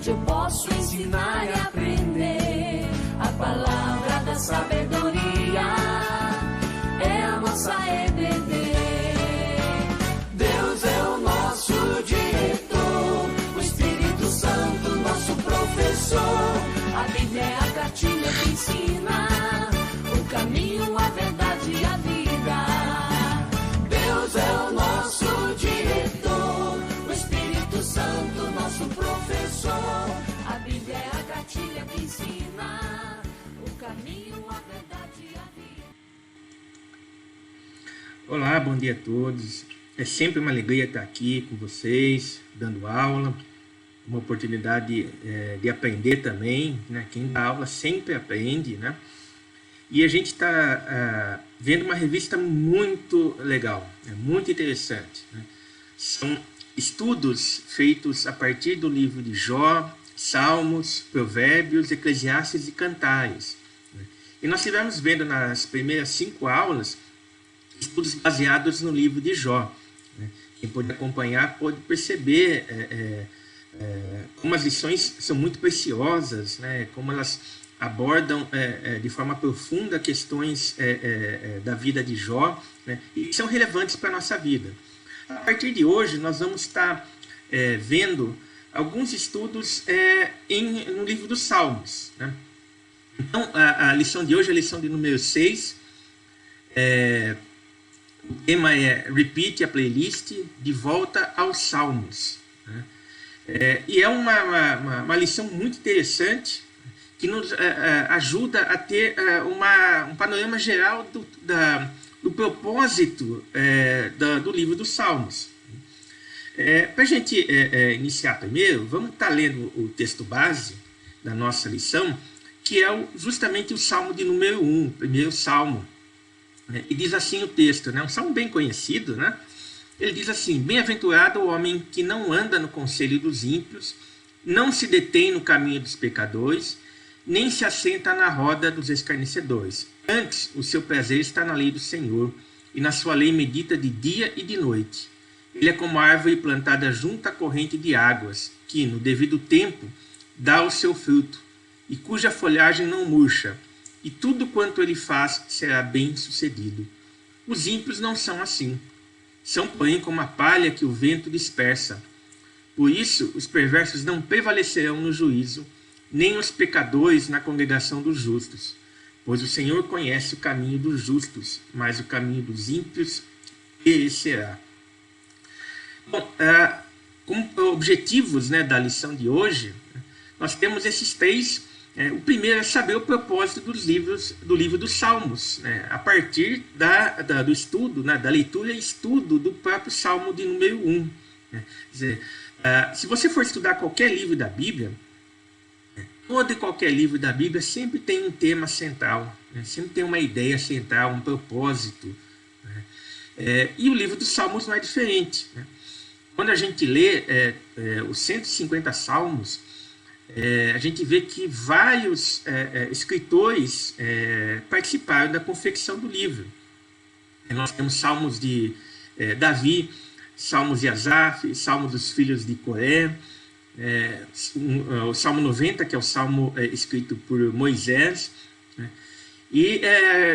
onde eu posso ensinar e aprender. A palavra da sabedoria é a nossa EBD. Deus é o nosso diretor, o Espírito Santo nosso professor. A Bíblia é a cartilha que ensina o caminho, a verdade e a vida. Deus é o nosso diretor, o Espírito Santo nosso professor. A Bíblia é a cartilha que ensina o caminho, a verdade e a vida. Olá, bom dia a todos. É sempre uma alegria estar aqui com vocês, dando aula, uma oportunidade de aprender também, né? Quem dá aula sempre aprende, né? E a gente está vendo uma revista muito legal, muito interessante, né? São estudos feitos a partir do livro de Jó, Salmos, Provérbios, Eclesiastes e Cantares, né? E nós estivemos vendo nas primeiras 5 aulas estudos baseados no livro de Jó, né? Quem pode acompanhar pode perceber como as lições são muito preciosas, né? Como elas abordam de forma profunda questões da vida de Jó, né? E são relevantes para a nossa vida. A partir de hoje, nós vamos estar vendo alguns estudos no livro dos Salmos, né? Então, a lição de hoje é a lição de número 6. O tema é Repeat a Playlist, de volta aos Salmos, né? E é uma lição muito interessante que nos ajuda a ter um panorama geral do propósito do livro dos Salmos. Para a gente iniciar primeiro, vamos estar lendo o texto base da nossa lição, que é justamente o Salmo de número 1, o primeiro Salmo. E diz assim o texto, né? Um salmo bem conhecido, né? Ele diz assim: bem-aventurado o homem que não anda no conselho dos ímpios, não se detém no caminho dos pecadores, nem se assenta na roda dos escarnecedores. Antes, o seu prazer está na lei do Senhor, e na sua lei medita de dia e de noite. Ele é como a árvore plantada junto à corrente de águas, que, no devido tempo, dá o seu fruto, e cuja folhagem não murcha, e tudo quanto ele faz será bem sucedido. Os ímpios não são assim. São, porém, como a palha que o vento dispersa. Por isso, os perversos não prevalecerão no juízo, nem os pecadores na congregação dos justos. Pois o Senhor conhece o caminho dos justos, mas o caminho dos ímpios perecerá. Bom, como objetivos, né, da lição de hoje, nós temos esses 3. O primeiro é saber o propósito do livro dos Salmos, né, a partir do estudo, né, da leitura e estudo do próprio Salmo de número 1. Né. Quer dizer, se você for estudar qualquer livro da Bíblia, todo e qualquer livro da Bíblia sempre tem um tema central, né, sempre tem uma ideia central, um propósito. Né. E o livro dos Salmos não é diferente. Né. Quando a gente lê os 150 Salmos, a gente vê que vários escritores participaram da confecção do livro. Nós temos salmos de Davi, salmos de Asaf, salmos dos filhos de Coré, o Salmo 90, que é o salmo escrito por Moisés, né? E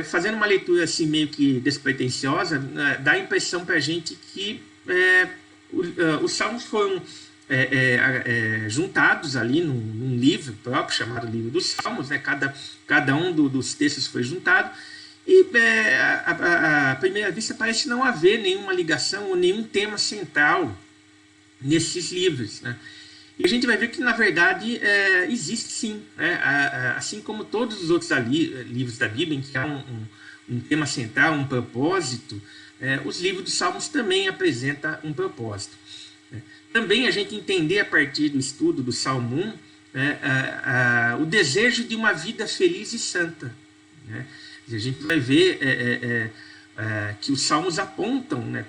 fazendo uma leitura assim meio que despretensiosa, dá a impressão para a gente que os salmos foram juntados ali num livro próprio, chamado Livro dos Salmos, né? Cada um dos textos foi juntado, e à primeira vista parece não haver nenhuma ligação ou nenhum tema central nesses livros, né? E a gente vai ver que, na verdade, existe sim, né? Assim como todos os outros livros da Bíblia, em que há um tema central, um propósito, os livros dos Salmos também apresentam um propósito. Também a gente entender, a partir do estudo do Salmo 1, o desejo de uma vida feliz e santa. Né? A gente vai ver que os Salmos apontam, né,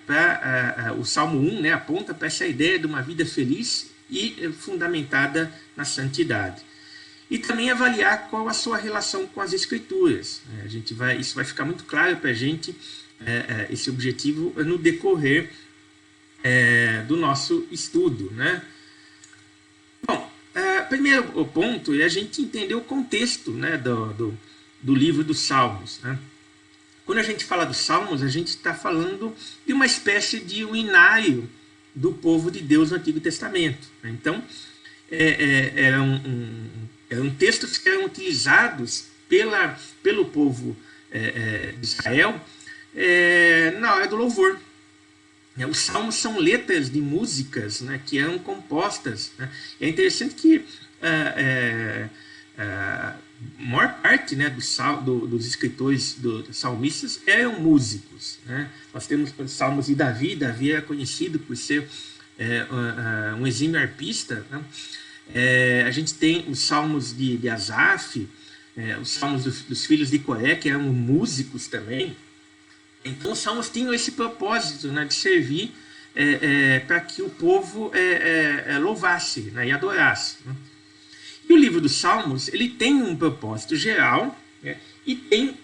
o Salmo 1, né, aponta para essa ideia de uma vida feliz e fundamentada na santidade. E também avaliar qual a sua relação com as Escrituras. Isso vai ficar muito claro para a gente, esse objetivo, no decorrer do nosso estudo. Né? Bom, primeiro ponto é a gente entender o contexto, né, do livro dos Salmos. Né? Quando a gente fala dos Salmos, a gente está falando de uma espécie de um inário do povo de Deus no Antigo Testamento. Né? Então, eram textos que eram utilizados pelo povo de Israel na hora do louvor. Os salmos são letras de músicas, né, que eram compostas. Né? É interessante que a maior parte, né, dos escritores, dos salmistas, eram músicos. Né? Nós temos os salmos de Davi. Davi era conhecido por ser um exímio arpista. Né? A gente tem os salmos de Asaf, os salmos dos filhos de Coré, que eram músicos também. Então, os salmos tinham esse propósito, né, de servir para que o povo louvasse, né, e adorasse. Né? E o livro dos Salmos ele tem um propósito geral, né, e tem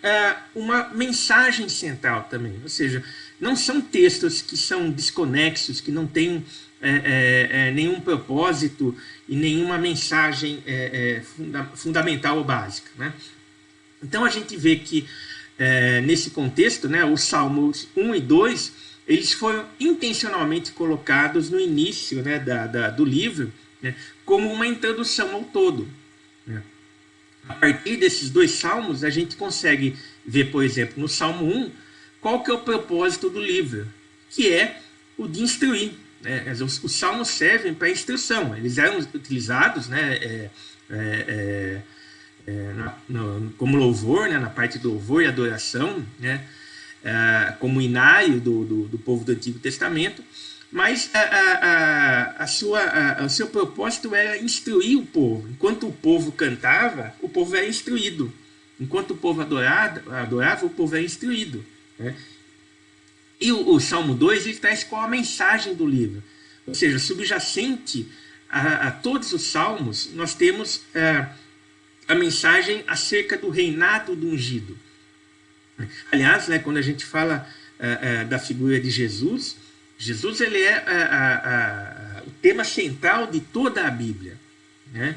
uma mensagem central também. Ou seja, não são textos que são desconexos, que não têm nenhum propósito e nenhuma mensagem fundamental ou básica. Né? Então, a gente vê que nesse contexto, né, os Salmos 1 e 2, eles foram intencionalmente colocados no início, né, do livro, né, como uma introdução ao todo. Né. A partir desses dois salmos, a gente consegue ver, por exemplo, no Salmo 1, qual que é o propósito do livro, que é o de instruir. Né. Os salmos servem para instrução, eles eram utilizados, né, como louvor, né, na parte do louvor e adoração, né, como inário do povo do Antigo Testamento, mas o seu propósito era instruir o povo. Enquanto o povo cantava, o povo era instruído. Enquanto o povo adorava, o povo era instruído. Né? E o Salmo 2 ele traz qual a mensagem do livro. Ou seja, subjacente a todos os salmos, nós temos a mensagem acerca do reinado do ungido. Aliás, né, quando a gente fala da figura de Jesus, Jesus ele é o tema central de toda a Bíblia. Né?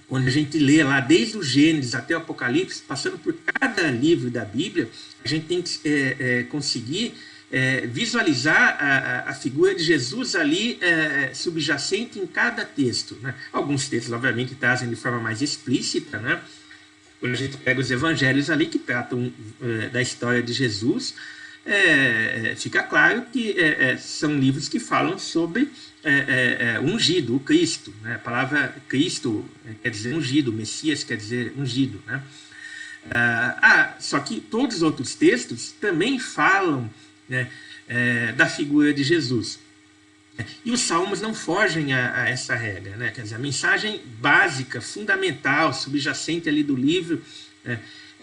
Quando a gente lê lá desde o Gênesis até o Apocalipse, passando por cada livro da Bíblia, a gente tem que conseguir visualizar a figura de Jesus ali subjacente em cada texto. Né? Alguns textos, obviamente, trazem de forma mais explícita. Né? Quando a gente pega os evangelhos ali que tratam da história de Jesus, fica claro que são livros que falam sobre ungido, o Cristo. Né? A palavra Cristo quer dizer ungido, Messias quer dizer ungido. Né? Só que todos os outros textos também falam, né, da figura de Jesus. E os salmos não fogem a essa regra. Né? Quer dizer, a mensagem básica, fundamental, subjacente ali do livro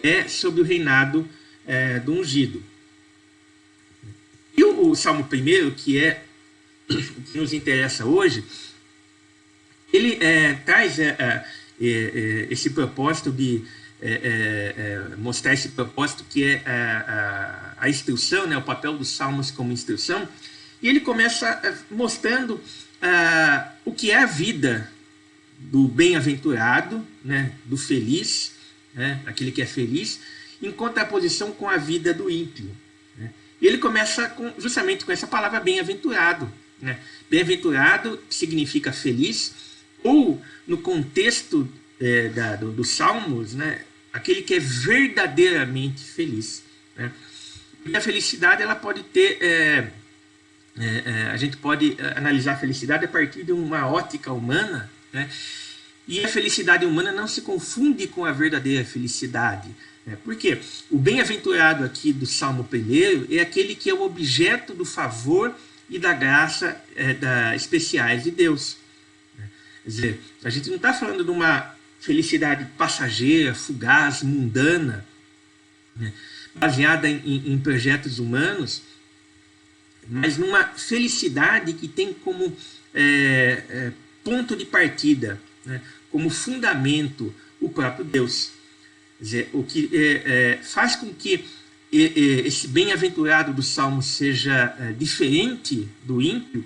é sobre o reinado do ungido. E o Salmo 1, que é o que nos interessa hoje, ele traz esse propósito de mostrar esse propósito que é a instrução, né, o papel dos salmos como instrução, e ele começa mostrando o que é a vida do bem-aventurado, né, do feliz, né, aquele que é feliz, em contraposição com a vida do ímpio. Né. E ele começa justamente com essa palavra bem-aventurado. Né. Bem-aventurado significa feliz, ou no contexto dos salmos, né, aquele que é verdadeiramente feliz. Né. E a felicidade ela pode ter... a gente pode analisar a felicidade a partir de uma ótica humana, né? E a felicidade humana não se confunde com a verdadeira felicidade. Né? Por quê? O bem-aventurado aqui do Salmo 1 é aquele que é o objeto do favor e da graça especiais de Deus. Né? Quer dizer, a gente não está falando de uma felicidade passageira, fugaz, mundana, né? Baseada em projetos humanos, mas numa felicidade que tem como ponto de partida, né, como fundamento o próprio Deus. Quer dizer, o que faz com que esse bem-aventurado do Salmo seja diferente do ímpio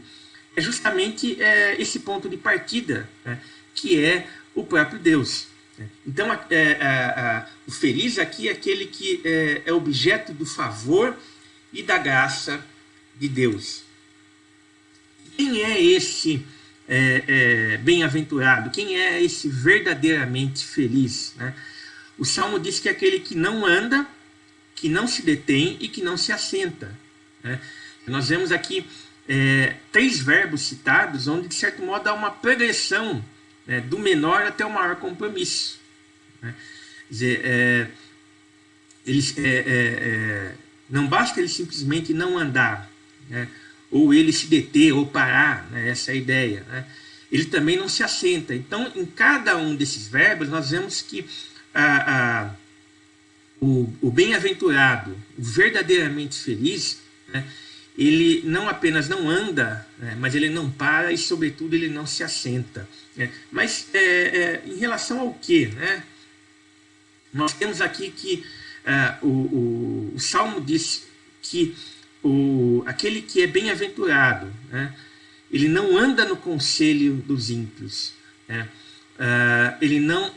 é justamente esse ponto de partida, né, que é o próprio Deus. Então, o feliz aqui é aquele que é objeto do favor e da graça de Deus. Quem é esse bem-aventurado? Quem é esse verdadeiramente feliz? Né? O Salmo diz que é aquele que não anda, que não se detém e que não se assenta. Né? Nós vemos aqui 3 verbos citados, onde, de certo modo, há uma progressão, né, do menor até o maior compromisso. Né? Quer dizer, não basta ele simplesmente não andar, né, ou ele se deter ou parar, né, essa é a ideia. Né? Ele também não se assenta. Então, em cada um desses verbos, nós vemos que o bem-aventurado, o verdadeiramente feliz, né, ele não apenas não anda, né, mas ele não para e, sobretudo, ele não se assenta. Né? Mas em relação ao quê? Né? Nós temos aqui que o Salmo diz que aquele que é bem-aventurado, né, ele não anda no conselho dos ímpios, né? Ele não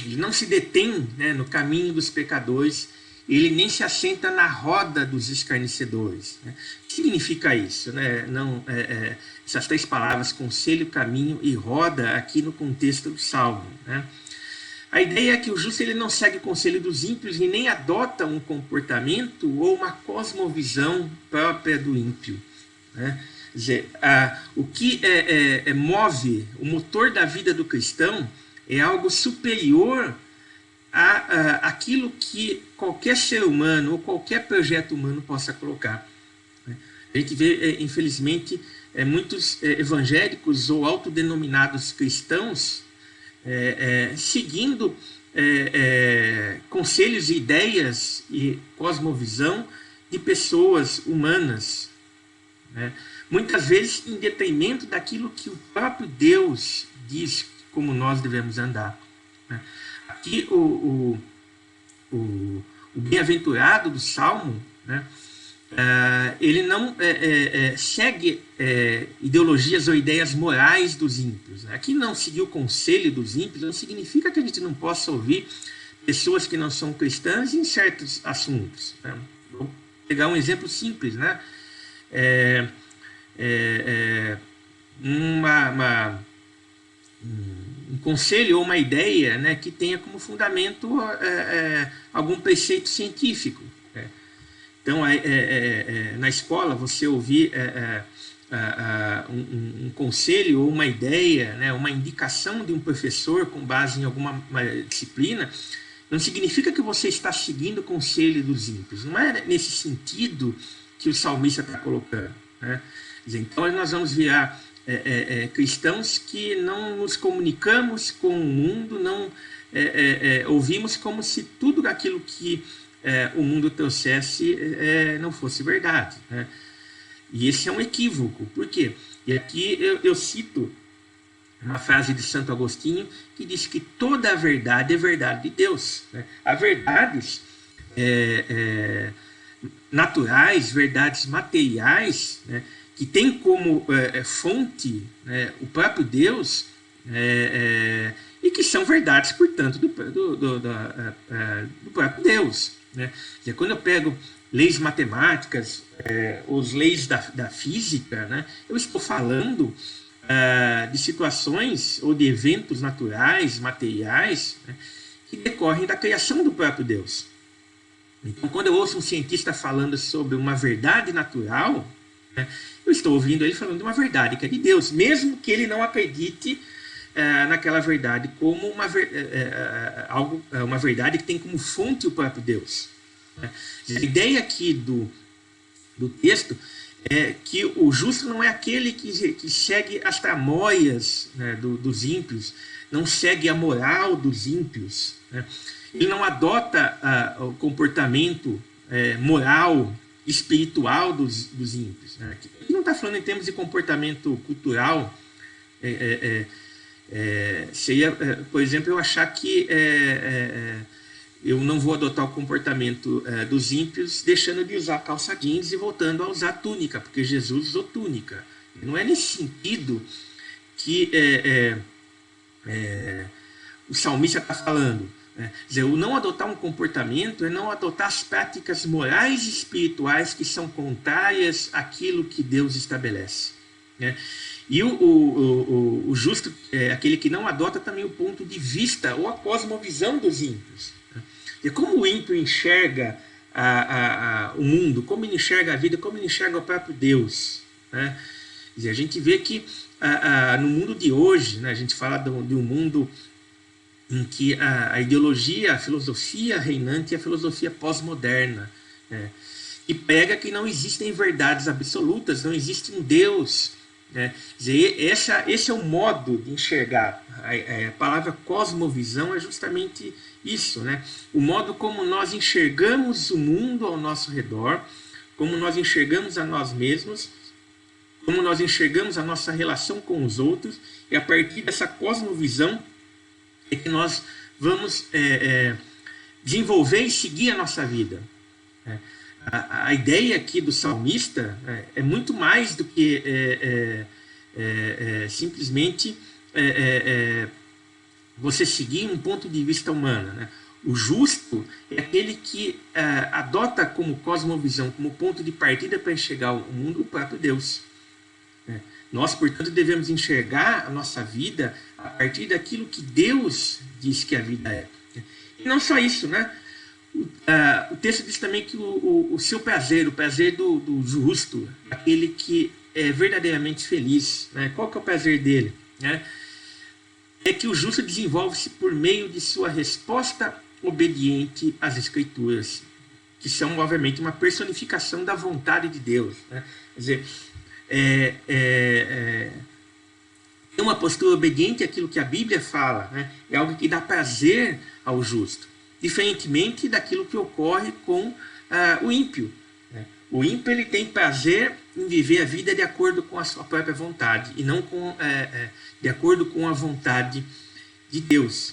ele não se detém, né, no caminho dos pecadores, ele nem se assenta na roda dos escarnecedores. Né? O que significa isso? Né? Essas 3 palavras, conselho, caminho e roda, aqui no contexto do Salmo. Né? A ideia é que o justo ele não segue o conselho dos ímpios e nem adota um comportamento ou uma cosmovisão própria do ímpio. Né? Quer dizer, o que move o motor da vida do cristão é algo superior àquilo que qualquer ser humano ou qualquer projeto humano possa colocar. A gente vê, infelizmente, muitos evangélicos ou autodenominados cristãos seguindo conselhos e ideias e cosmovisão de pessoas humanas, né? Muitas vezes em detrimento daquilo que o próprio Deus diz como nós devemos andar. Né? Aqui o bem-aventurado do Salmo, né, ele não segue ideologias ou ideias morais dos ímpios. Aqui não seguir o conselho dos ímpios não significa que a gente não possa ouvir pessoas que não são cristãs em certos assuntos. Né? Vou pegar um exemplo simples. Né? Um conselho ou uma ideia, né, que tenha como fundamento algum preceito científico. Então, na escola, você ouvir um conselho ou uma ideia, né, uma indicação de um professor com base em alguma disciplina, não significa que você está seguindo o conselho dos ímpios. Não é nesse sentido que o salmista está colocando. Né? Então, nós vamos virar cristãos que não nos comunicamos com o mundo, não ouvimos como se tudo aquilo que o mundo trouxesse não fosse verdade. Né? E esse é um equívoco. Por quê? E aqui eu cito uma frase de Santo Agostinho que diz que toda a verdade é verdade de Deus. Né? Há verdades naturais, verdades materiais, né, que tem como fonte, né, o próprio Deus, e que são verdades, portanto, do próprio Deus. Né? Quando eu pego leis matemáticas, ou as leis da física, né, eu estou falando de situações ou de eventos naturais, materiais, né, que decorrem da criação do próprio Deus. Então, quando eu ouço um cientista falando sobre uma verdade natural, né, eu estou ouvindo ele falando de uma verdade que é de Deus, mesmo que ele não acredite naquela verdade como uma verdade que tem como fonte o próprio Deus. Né? A ideia aqui do texto é que o justo não é aquele que segue as tramóias, né, dos ímpios, não segue a moral dos ímpios, né? Ele não adota o comportamento moral, espiritual dos ímpios. Né? Aqui não está falando em termos de comportamento cultural. Seria, por exemplo, eu achar que eu não vou adotar o comportamento dos ímpios, deixando de usar calça jeans e voltando a usar túnica, porque Jesus usou túnica. Não é nesse sentido que o salmista está falando. Quer dizer, o não adotar um comportamento é não adotar as práticas morais e espirituais que são contrárias àquilo que Deus estabelece. Né? E o justo é aquele que não adota também o ponto de vista ou a cosmovisão dos ímpios. E como o ímpio enxerga o mundo, como ele enxerga a vida, como ele enxerga o próprio Deus. Né? Quer dizer, a gente vê que no mundo de hoje, né, a gente fala de um mundo em que a ideologia, a filosofia reinante é a filosofia pós-moderna, né, que prega que não existem verdades absolutas, não existe um Deus. Né? Quer dizer, esse é o modo de enxergar. A palavra cosmovisão é justamente isso, né? O modo como nós enxergamos o mundo ao nosso redor, como nós enxergamos a nós mesmos, como nós enxergamos a nossa relação com os outros, e a partir dessa cosmovisão é que nós vamos desenvolver e seguir a nossa vida. A ideia aqui do salmista é muito mais do que simplesmente você seguir um ponto de vista humano. Né? O justo é aquele que adota como cosmovisão, como ponto de partida para enxergar o mundo, o próprio Deus. Nós, portanto, devemos enxergar a nossa vida a partir daquilo que Deus diz que a vida é. E não só isso, né? O texto diz também que o seu prazer, o prazer do justo, aquele que é verdadeiramente feliz, né? Qual que é o prazer dele? Né? É que o justo desenvolve-se por meio de sua resposta obediente às Escrituras, que são, obviamente, uma personificação da vontade de Deus. Né? Quer dizer, ter uma postura obediente àquilo que a Bíblia fala, né? É algo que dá prazer ao justo, diferentemente daquilo que ocorre com o ímpio. Né? O ímpio ele tem prazer em viver a vida de acordo com a sua própria vontade e não de acordo com a vontade de Deus.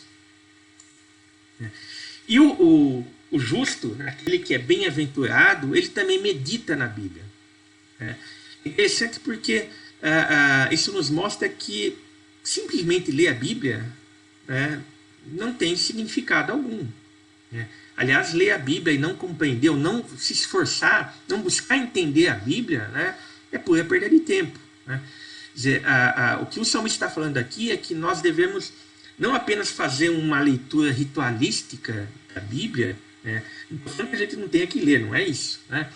E o justo, aquele que é bem-aventurado, ele também medita na Bíblia. É interessante porque isso nos mostra que simplesmente ler a Bíblia não tem significado algum. Aliás, ler a Bíblia e não compreender, ou não se esforçar, não buscar entender a Bíblia, é pura perda de tempo. Né? Quer dizer, o que o salmista está falando aqui é que nós devemos não apenas fazer uma leitura ritualística da Bíblia, não estou falando que a gente não tenha que ler, não é isso. Né?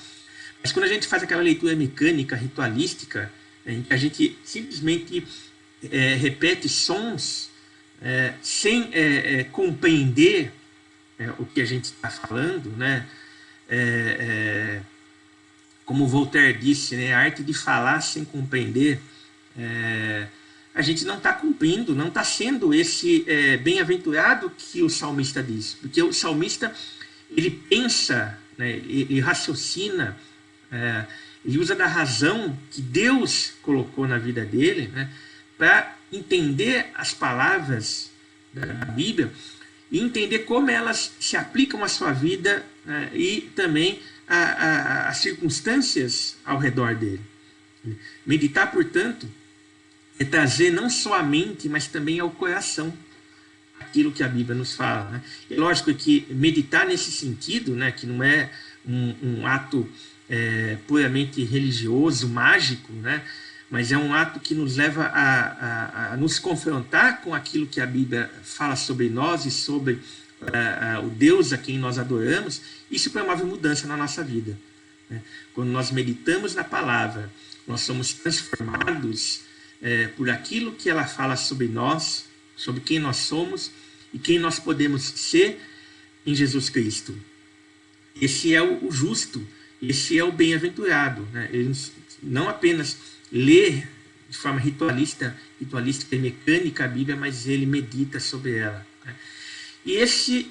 Mas quando a gente faz aquela leitura mecânica, ritualística, em que a gente simplesmente repete sons sem compreender o que a gente está falando, né? Como Voltaire disse, né? A arte de falar sem compreender, a gente não está cumprindo, não está sendo esse bem-aventurado que o salmista diz, porque o salmista ele pensa, né? Ele raciocina, ele usa da razão que Deus colocou na vida dele, né? Para entender as palavras da Bíblia e entender como elas se aplicam à sua vida e também às circunstâncias ao redor dele. Meditar, portanto, é trazer não só à mente, mas também ao coração aquilo que a Bíblia nos fala. Né? É lógico que meditar nesse sentido, né, que não é um ato puramente religioso, mágico, né, mas é um ato que nos leva a nos confrontar com aquilo que a Bíblia fala sobre nós e sobre o Deus a quem nós adoramos. Isso promove mudança na nossa vida. Né? Quando nós meditamos na palavra, nós somos transformados por aquilo que ela fala sobre nós, sobre quem nós somos e quem nós podemos ser em Jesus Cristo. Esse é o justo, esse é o bem-aventurado. Né? Ele não apenas lê de forma ritualística e mecânica a Bíblia, mas ele medita sobre ela. Né? E esse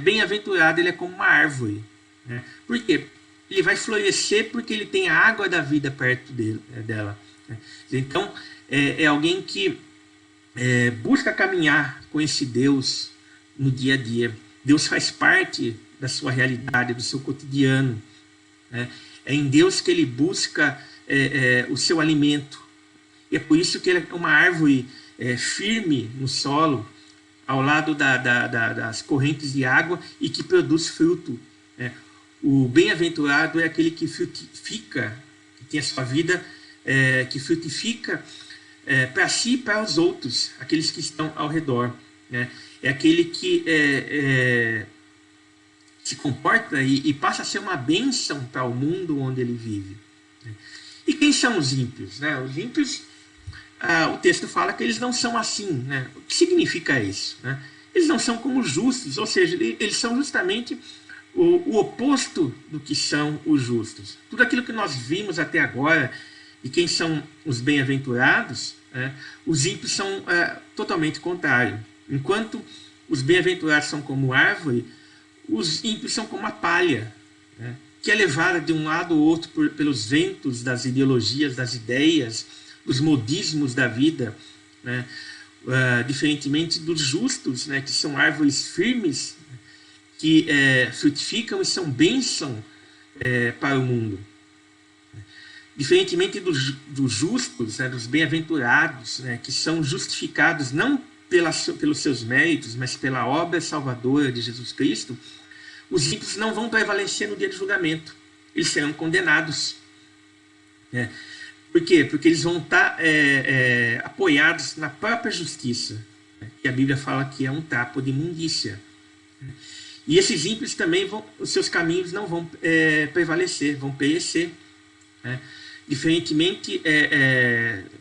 bem-aventurado ele é como uma árvore. Né? Por quê? Ele vai florescer porque ele tem a água da vida perto dela. Né? Então, é alguém que busca caminhar com esse Deus no dia a dia. Deus faz parte da sua realidade, do seu cotidiano. Né? É em Deus que ele busca o seu alimento. E é por isso que ele é uma árvore firme no solo, ao lado das correntes de água e que produz fruto. Né? O bem-aventurado é aquele que frutifica, que tem a sua vida, que frutifica para si e para os outros, aqueles que estão ao redor. Né? É aquele que se comporta e passa a ser uma bênção para o mundo onde ele vive. Né? E quem são os ímpios? Né? Os ímpios, o texto fala que eles não são assim. Né? O que significa isso? Né? Eles não são como os justos, ou seja, eles são justamente o oposto do que são os justos. Tudo aquilo que nós vimos até agora, e quem são os bem-aventurados, os ímpios são totalmente contrários. Enquanto os bem-aventurados são como árvore, os ímpios são como a palha, né, que é levada de um lado ou outro pelos ventos das ideologias, das ideias, dos modismos da vida, né, diferentemente dos justos, né, que são árvores firmes, que frutificam e são bênção para o mundo. Diferentemente dos justos, né, dos bem-aventurados, né, que são justificados não pelos seus méritos, mas pela obra salvadora de Jesus Cristo, os ímpios não vão prevalecer no dia do julgamento. Eles serão condenados. Né? Por quê? Porque eles vão estar apoiados na própria justiça, né, que a Bíblia fala que é um trapo de imundícia. E esses ímpios também os seus caminhos não vão prevalecer, vão perecer. Né? Diferentemente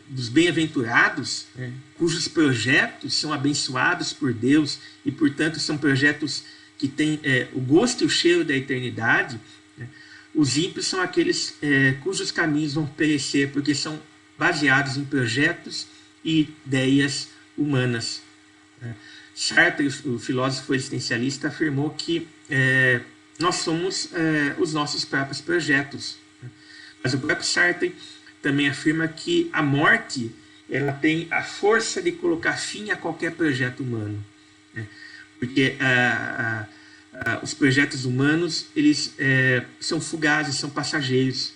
dos bem-aventurados, né, cujos projetos são abençoados por Deus e, portanto, são projetos que têm o gosto e o cheiro da eternidade, né, os ímpios são aqueles cujos caminhos vão perecer, porque são baseados em projetos e ideias humanas. Né. Sartre, o filósofo existencialista, afirmou que nós somos os nossos próprios projetos. Mas o próprio Sartre também afirma que a morte ela tem a força de colocar fim a qualquer projeto humano. Né? Porque os projetos humanos eles são fugazes, são passageiros,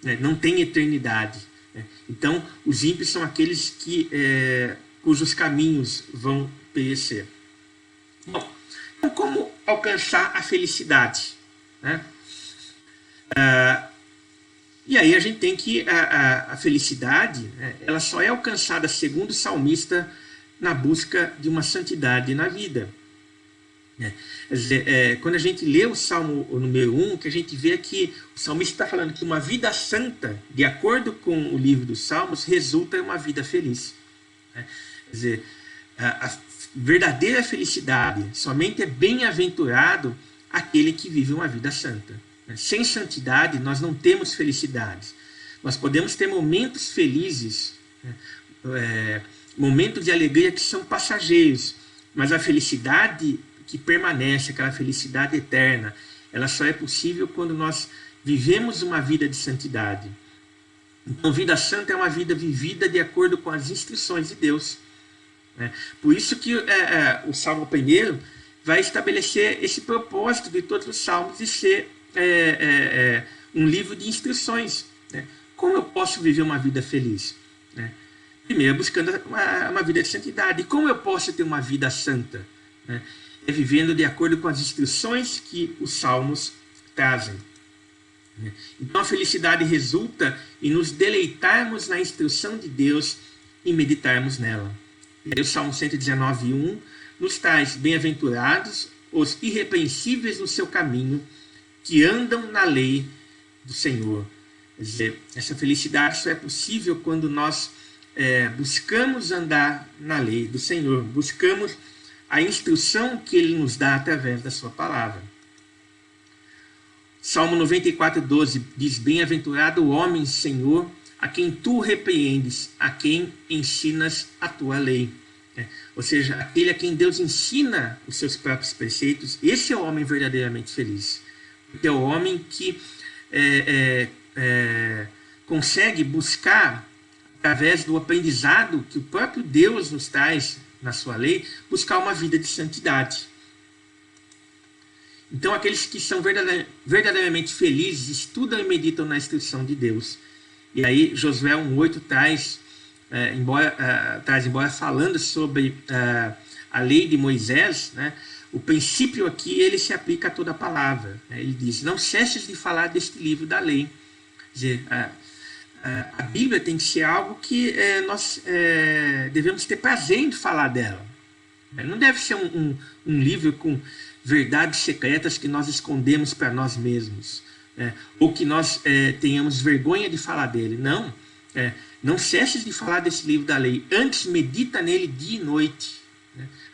né? Não têm eternidade. Né? Então, os ímpios são aqueles cujos caminhos vão perecer. Bom, então como alcançar a felicidade? Né? E aí a gente tem que a felicidade, ela só é alcançada, segundo o salmista, na busca de uma santidade na vida. Quer dizer, quando a gente lê o Salmo número 1, que a gente vê que o salmista está falando que uma vida santa, de acordo com o livro dos Salmos, resulta em uma vida feliz. Quer dizer, a verdadeira felicidade somente é bem-aventurado aquele que vive uma vida santa. Sem santidade, nós não temos felicidade. Nós podemos ter momentos felizes, momentos de alegria que são passageiros, mas a felicidade que permanece, aquela felicidade eterna, ela só é possível quando nós vivemos uma vida de santidade. Então, vida santa é uma vida vivida de acordo com as instruções de Deus. Por isso que o Salmo 1 vai estabelecer esse propósito de todos os salmos de ser um livro de instruções. Né? Como eu posso viver uma vida feliz? Né? Primeiro, buscando uma vida de santidade. E como eu posso ter uma vida santa? Né? É vivendo de acordo com as instruções que os salmos trazem. Né? Então, a felicidade resulta em nos deleitarmos na instrução de Deus e meditarmos nela. E aí, o Salmo 119:1 nos traz: bem-aventurados os irrepreensíveis no seu caminho, que andam na lei do Senhor. Quer dizer, essa felicidade só é possível quando nós buscamos andar na lei do Senhor, buscamos a instrução que Ele nos dá através da sua palavra. Salmo 94:12 diz: bem-aventurado o homem, Senhor, a quem tu repreendes, a quem ensinas a tua lei. Ou seja, aquele a quem Deus ensina os seus próprios preceitos, esse é o homem verdadeiramente feliz. Porque é o homem que consegue buscar, através do aprendizado que o próprio Deus nos traz na sua lei, buscar uma vida de santidade. Então, aqueles que são verdadeiramente felizes estudam e meditam na instrução de Deus. E aí, Josué 1,8 traz, embora falando sobre a lei de Moisés, né, o princípio aqui ele se aplica a toda a palavra. Né? Ele diz: não cesses de falar deste livro da lei. Quer dizer, a Bíblia tem que ser algo que nós devemos ter prazer em falar dela. Não deve ser um livro com verdades secretas que nós escondemos para nós mesmos, ou que nós tenhamos vergonha de falar dele. Não, não cesses de falar desse livro da lei, antes medita nele dia e noite.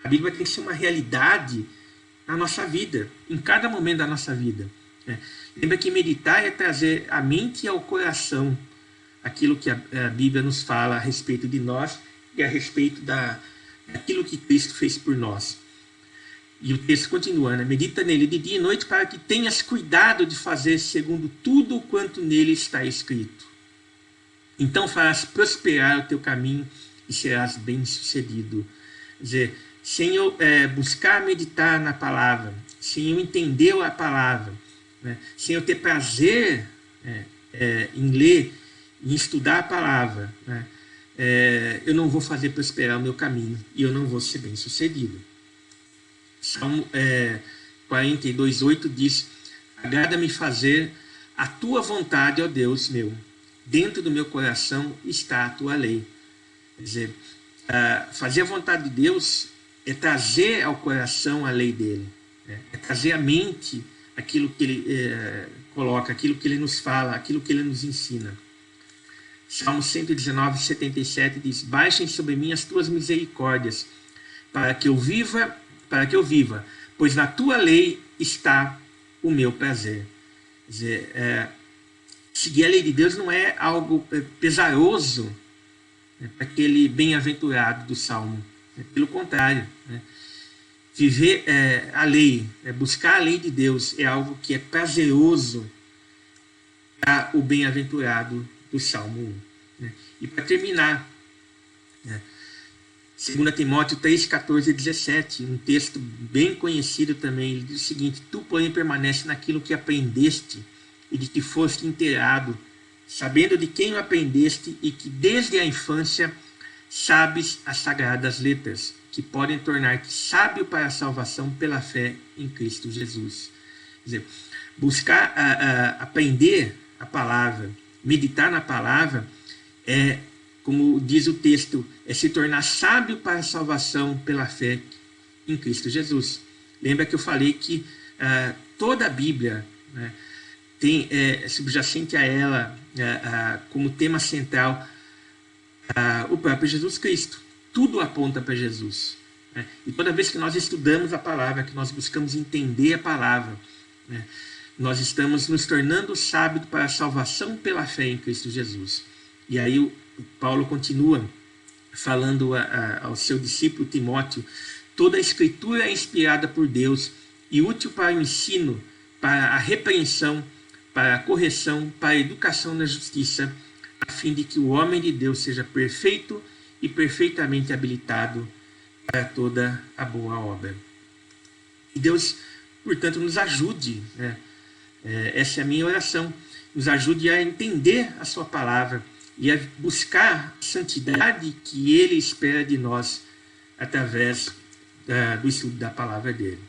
A Bíblia tem que ser uma realidade na nossa vida, em cada momento da nossa vida. Lembra que meditar é trazer à mente e ao coração aquilo que a Bíblia nos fala a respeito de nós e a respeito daquilo que Cristo fez por nós. E o texto continua, né? Medita nele de dia e noite para que tenhas cuidado de fazer segundo tudo quanto nele está escrito. Então farás prosperar o teu caminho e serás bem-sucedido. Quer dizer, sem eu buscar meditar na palavra, sem eu entender a palavra, né? Sem eu ter prazer em ler, em estudar a palavra, né? Eu não vou fazer prosperar o meu caminho e eu não vou ser bem-sucedido. Salmo 42,8 diz: agrada-me fazer a tua vontade, ó Deus meu, dentro do meu coração está a tua lei. Quer dizer, fazer a vontade de Deus é trazer ao coração a lei dele, é trazer à mente aquilo que ele coloca, aquilo que ele nos fala, aquilo que ele nos ensina. Salmo 119:77 diz: baixem sobre mim as tuas misericórdias, para que eu viva, pois na tua lei está o meu prazer. Quer dizer, seguir a lei de Deus não é algo pesaroso para aquele bem-aventurado do Salmo. Pelo contrário, viver a lei, buscar a lei de Deus é algo que é prazeroso para o bem-aventurado do Salmo 1. E para terminar, 2 Timóteo 3, 14 e 17, um texto bem conhecido também, ele diz o seguinte: tu, porém, permanece naquilo que aprendeste e de que foste inteirado, sabendo de quem o aprendeste e que desde a infância sabes as sagradas letras, que podem tornar-te sábio para a salvação pela fé em Cristo Jesus. Quer dizer, buscar aprender a palavra, meditar na palavra, como diz o texto, é se tornar sábio para a salvação pela fé em Cristo Jesus. Lembra que eu falei que toda a Bíblia, né, tem subjacente a ela como tema central o próprio Jesus Cristo. Tudo aponta para Jesus. E toda vez que nós estudamos a palavra, que nós buscamos entender a palavra, nós estamos nos tornando sábios para a salvação pela fé em Cristo Jesus. E aí o Paulo continua falando ao seu discípulo Timóteo: toda a escritura é inspirada por Deus e útil para o ensino, para a repreensão, para a correção, para a educação na justiça, a fim de que o homem de Deus seja perfeito e perfeitamente habilitado para toda a boa obra. E Deus, portanto, nos ajude, essa é a minha oração, nos ajude a entender a sua palavra e a buscar a santidade que Ele espera de nós através do estudo da palavra dele.